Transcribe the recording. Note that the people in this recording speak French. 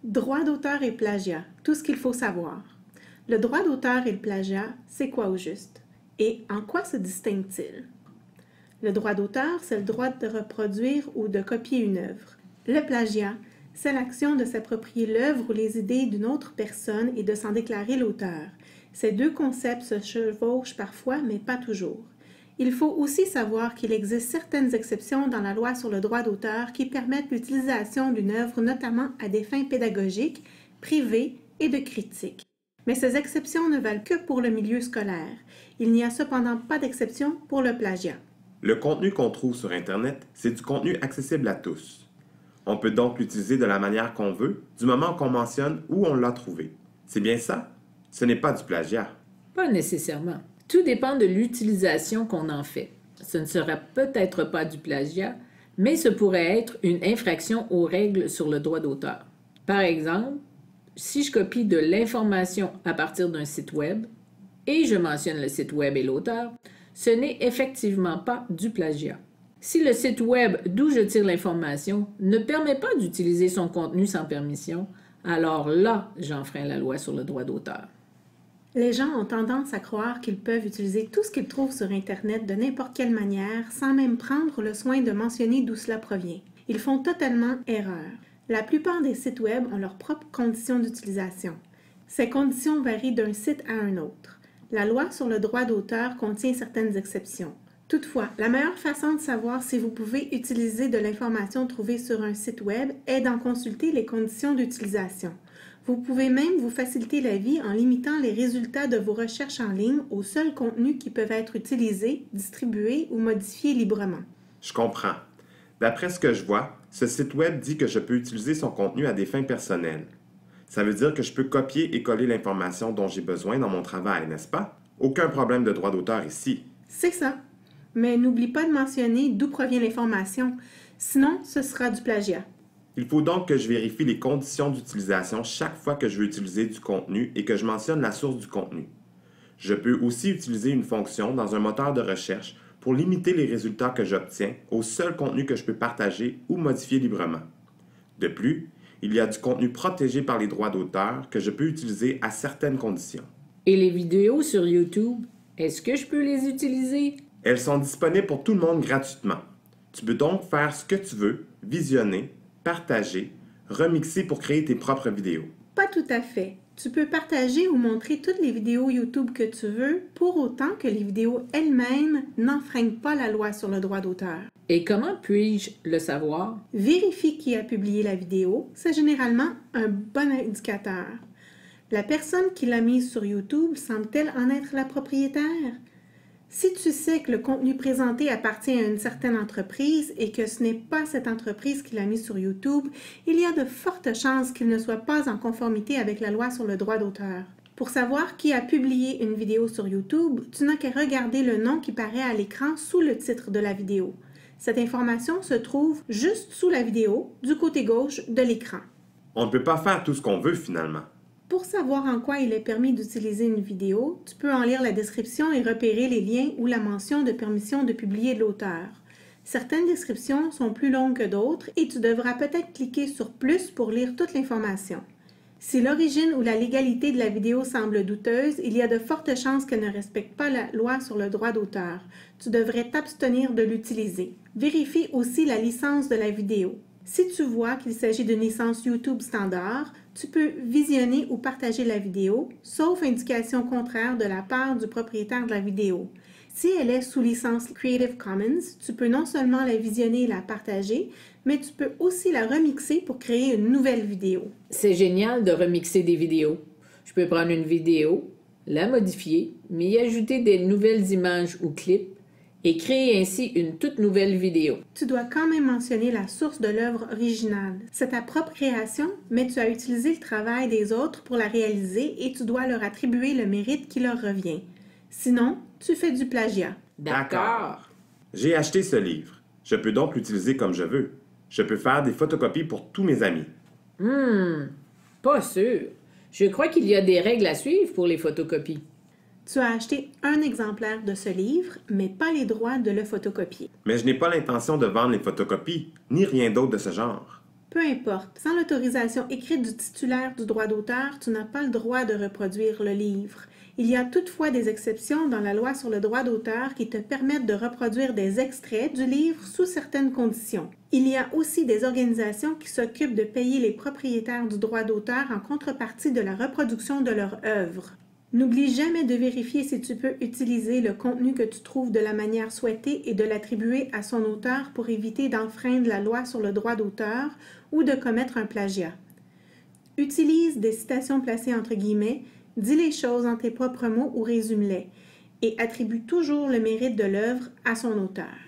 Droit d'auteur et plagiat, tout ce qu'il faut savoir. Le droit d'auteur et le plagiat, c'est quoi au juste? Et en quoi se distinguent-ils? Le droit d'auteur, c'est le droit de reproduire ou de copier une œuvre. Le plagiat, c'est l'action de s'approprier l'œuvre ou les idées d'une autre personne et de s'en déclarer l'auteur. Ces deux concepts se chevauchent parfois, mais pas toujours. Il faut aussi savoir qu'il existe certaines exceptions dans la loi sur le droit d'auteur qui permettent l'utilisation d'une œuvre notamment à des fins pédagogiques, privées et de critique. Mais ces exceptions ne valent que pour le milieu scolaire. Il n'y a cependant pas d'exception pour le plagiat. Le contenu qu'on trouve sur Internet, c'est du contenu accessible à tous. On peut donc l'utiliser de la manière qu'on veut, du moment qu'on mentionne où on l'a trouvé. C'est bien ça? Ce n'est pas du plagiat. Pas nécessairement. Tout dépend de l'utilisation qu'on en fait. Ce ne sera peut-être pas du plagiat, mais ce pourrait être une infraction aux règles sur le droit d'auteur. Par exemple, si je copie de l'information à partir d'un site web et je mentionne le site web et l'auteur, ce n'est effectivement pas du plagiat. Si le site web d'où je tire l'information ne permet pas d'utiliser son contenu sans permission, alors là, j'enfreins la loi sur le droit d'auteur. Les gens ont tendance à croire qu'ils peuvent utiliser tout ce qu'ils trouvent sur Internet de n'importe quelle manière sans même prendre le soin de mentionner d'où cela provient. Ils font totalement erreur. La plupart des sites web ont leurs propres conditions d'utilisation. Ces conditions varient d'un site à un autre. La loi sur le droit d'auteur contient certaines exceptions. Toutefois, la meilleure façon de savoir si vous pouvez utiliser de l'information trouvée sur un site web est d'en consulter les conditions d'utilisation. Vous pouvez même vous faciliter la vie en limitant les résultats de vos recherches en ligne aux seuls contenus qui peuvent être utilisés, distribués ou modifiés librement. Je comprends. D'après ce que je vois, ce site web dit que je peux utiliser son contenu à des fins personnelles. Ça veut dire que je peux copier et coller l'information dont j'ai besoin dans mon travail, n'est-ce pas? Aucun problème de droit d'auteur ici. C'est ça. Mais n'oublie pas de mentionner d'où provient l'information, sinon ce sera du plagiat. Il faut donc que je vérifie les conditions d'utilisation chaque fois que je veux utiliser du contenu et que je mentionne la source du contenu. Je peux aussi utiliser une fonction dans un moteur de recherche pour limiter les résultats que j'obtiens au seul contenu que je peux partager ou modifier librement. De plus, il y a du contenu protégé par les droits d'auteur que je peux utiliser à certaines conditions. Et les vidéos sur YouTube, est-ce que je peux les utiliser? Elles sont disponibles pour tout le monde gratuitement. Tu peux donc faire ce que tu veux, visionner, partager, remixer pour créer tes propres vidéos. Pas tout à fait. Tu peux partager ou montrer toutes les vidéos YouTube que tu veux, pour autant que les vidéos elles-mêmes n'enfreignent pas la loi sur le droit d'auteur. Et comment puis-je le savoir? Vérifie qui a publié la vidéo, c'est généralement un bon indicateur. La personne qui l'a mise sur YouTube semble-t-elle en être la propriétaire? Si tu sais que le contenu présenté appartient à une certaine entreprise et que ce n'est pas cette entreprise qui l'a mis sur YouTube, il y a de fortes chances qu'il ne soit pas en conformité avec la loi sur le droit d'auteur. Pour savoir qui a publié une vidéo sur YouTube, tu n'as qu'à regarder le nom qui paraît à l'écran sous le titre de la vidéo. Cette information se trouve juste sous la vidéo, du côté gauche de l'écran. On ne peut pas faire tout ce qu'on veut finalement. Pour savoir en quoi il est permis d'utiliser une vidéo, tu peux en lire la description et repérer les liens ou la mention de permission de publier de l'auteur. Certaines descriptions sont plus longues que d'autres et tu devras peut-être cliquer sur « Plus » pour lire toute l'information. Si l'origine ou la légalité de la vidéo semble douteuse, il y a de fortes chances qu'elle ne respecte pas la loi sur le droit d'auteur. Tu devrais t'abstenir de l'utiliser. Vérifie aussi la licence de la vidéo. Si tu vois qu'il s'agit d'une licence YouTube standard, tu peux visionner ou partager la vidéo, sauf indication contraire de la part du propriétaire de la vidéo. Si elle est sous licence Creative Commons, tu peux non seulement la visionner et la partager, mais tu peux aussi la remixer pour créer une nouvelle vidéo. C'est génial de remixer des vidéos. Je peux prendre une vidéo, la modifier, mais y ajouter des nouvelles images ou clips et créer ainsi une toute nouvelle vidéo. Tu dois quand même mentionner la source de l'œuvre originale. C'est ta propre création, mais tu as utilisé le travail des autres pour la réaliser et tu dois leur attribuer le mérite qui leur revient. Sinon, tu fais du plagiat. D'accord. J'ai acheté ce livre. Je peux donc l'utiliser comme je veux. Je peux faire des photocopies pour tous mes amis. Pas sûr. Je crois qu'il y a des règles à suivre pour les photocopies. Tu as acheté un exemplaire de ce livre, mais pas les droits de le photocopier. Mais je n'ai pas l'intention de vendre les photocopies, ni rien d'autre de ce genre. Peu importe, sans l'autorisation écrite du titulaire du droit d'auteur, tu n'as pas le droit de reproduire le livre. Il y a toutefois des exceptions dans la loi sur le droit d'auteur qui te permettent de reproduire des extraits du livre sous certaines conditions. Il y a aussi des organisations qui s'occupent de payer les propriétaires du droit d'auteur en contrepartie de la reproduction de leur œuvre. N'oublie jamais de vérifier si tu peux utiliser le contenu que tu trouves de la manière souhaitée et de l'attribuer à son auteur pour éviter d'enfreindre la loi sur le droit d'auteur ou de commettre un plagiat. Utilise des citations placées entre guillemets, dis les choses en tes propres mots ou résume-les, et attribue toujours le mérite de l'œuvre à son auteur.